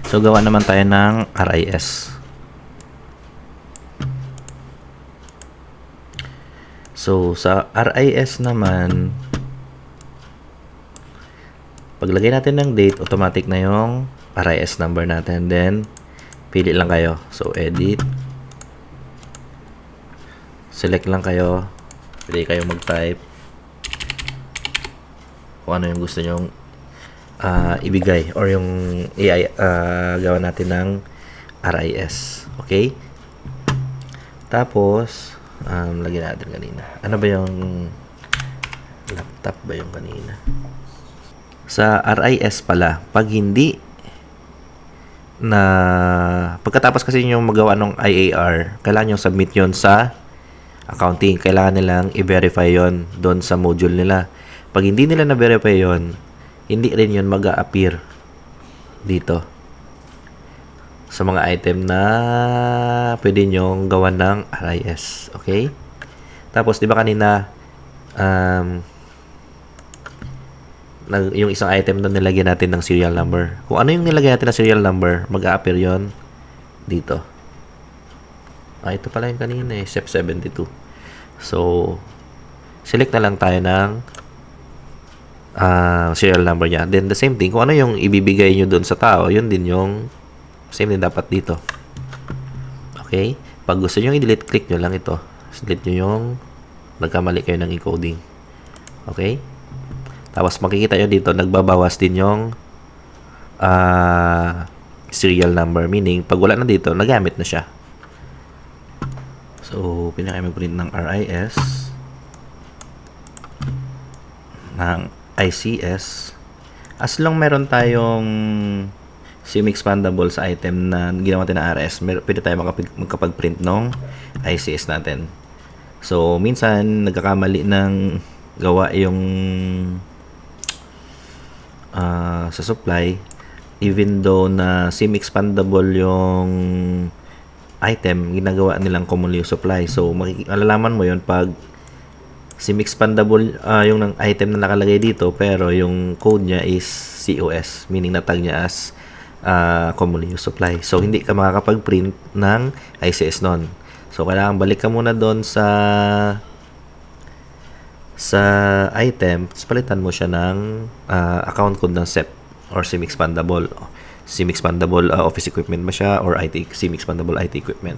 So, gawa naman tayo ng RIS. So, sa RIS naman, paglagay natin ng date, automatic na yung RIS number natin. Then, pili lang kayo. So, edit. Select lang kayo. Pwede kayo mag-type kung ano yung gusto nyong ibigay or yung AI gawa natin ng RIS. Okay? Tapos, lagyan natin kanina. Ano ba yung laptop ba yung kanina? Sa RIS pala, pag hindi na pagkatapos kasi yung magawa ng IAR, kailangan yung submit yon sa accounting. Kailangan nilang i-verify yon doon sa module nila. Pag hindi nila na-verify yon, hindi rin yon mag-a-appear dito sa mga item na pwede nyong gawan ng RIS. Okay? Tapos, di ba kanina yung isang item na nilagyan natin ng serial number. Kung ano yung nilagyan natin ng serial number, mag-a-appear yon dito. Ito pala yung kanina SEP 72. So, select na lang tayo ng serial number niya. Then, the same thing, kung ano yung ibibigay nyo doon sa tao, yun din yung same din dapat dito. Okay? Pag gusto nyo i-delete, click nyo lang ito. Delete nyo yung nagkamali kayo ng encoding. Okay? Tapos, makikita nyo dito, nagbabawas din yung serial number. Meaning, pag wala na dito, nagamit na siya. So, pinaka mag-print ng RIS, ng ICS. As long meron tayong SIM expandable sa item na ginawa natin ng RIS, pwede tayo magkapag-print ng ICS natin. So, minsan, nagkakamali ng gawa yung sa supply, even though na SIM expandable yung item, ginagawa nilang commonly supply. So, malalaman mo yun pag SIM expandable yung ng item na nakalagay dito, pero yung code niya is COS, meaning natag niya as commonly used supply. So, hindi ka makakapag-print ng ICS nun. So, kailangan balik ka muna doon sa item, palitan mo siya ng account code ng SEP or SIM expandable. SIM expandable office equipment ba siya or SIM expandable IT equipment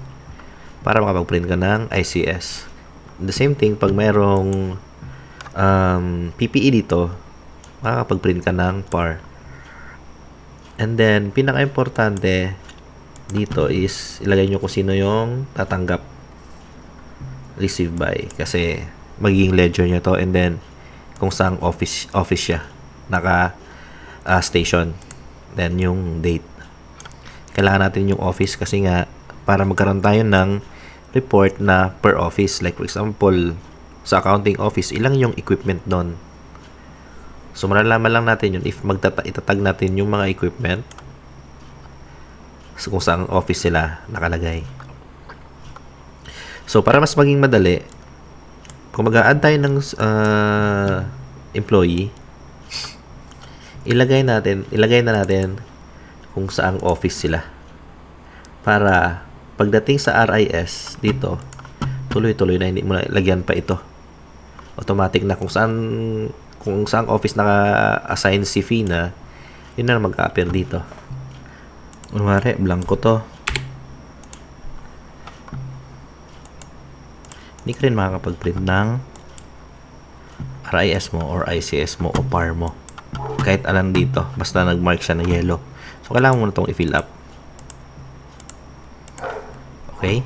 para makapag-print ka ng ICS. The same thing, pag mayroong PPE dito, makakapag-print ka ng PAR. And then, pinaka-importante dito is ilagay nyo kung sino yung tatanggap, receive by, kasi magiging ledger nyo to, and then kung saang office siya station, then yung date. Kailangan natin yung office kasi nga para magkaroon tayo ng report na per office. Like for example, sa accounting office, ilang yung equipment doon. So, malalaman lang natin yun if itatag natin yung mga equipment so, kung saan office sila nakalagay. So, para mas maging madali, kung mag-a-add tayo ng employee, ilagay na natin kung saang office sila. Para pagdating sa RIS dito, tuloy-tuloy na, hindi mo na lagyan pa ito. Automatic na kung saang office naka-assign si Fina, yun na mag-a-appear dito. Kunwari, blanco to. Hindi ka rin makakapag-print ng RIS mo or ICS mo o PAR mo. Kahit alam dito, basta nag-mark siya na yellow. So, kailangan mo na itong i-fill up. Okay?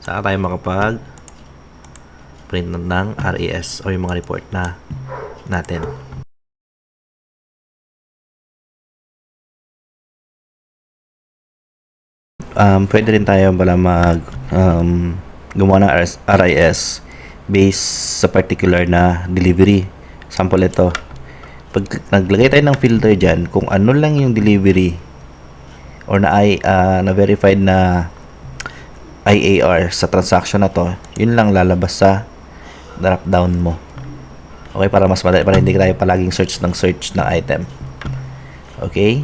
Saan tayo makapag-print ng RIS o yung mga report na natin. Pwede rin tayo pala gumawa ng RIS based sa particular na delivery. Sample ito. Pag naglagay tayo ng filter dyan, kung ano lang yung delivery or na verified na IAR sa transaction na to, yun lang lalabas sa drop down mo. Okay, para mas madali, para hindi tayo palaging search ng item. Okay?